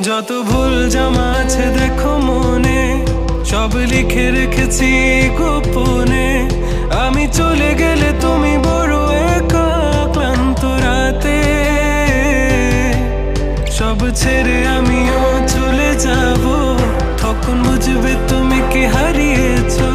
যত ভুল জামা আছে দেখো মনে, সব লিখে রেখেছি গোপনে। আমি চলে গেলে তুমি বড় একা ক্লান্ত রাতে, সব ছেড়ে আমিও চলে যাব। তখন বুঝবে তুমি কি হারিয়েছো।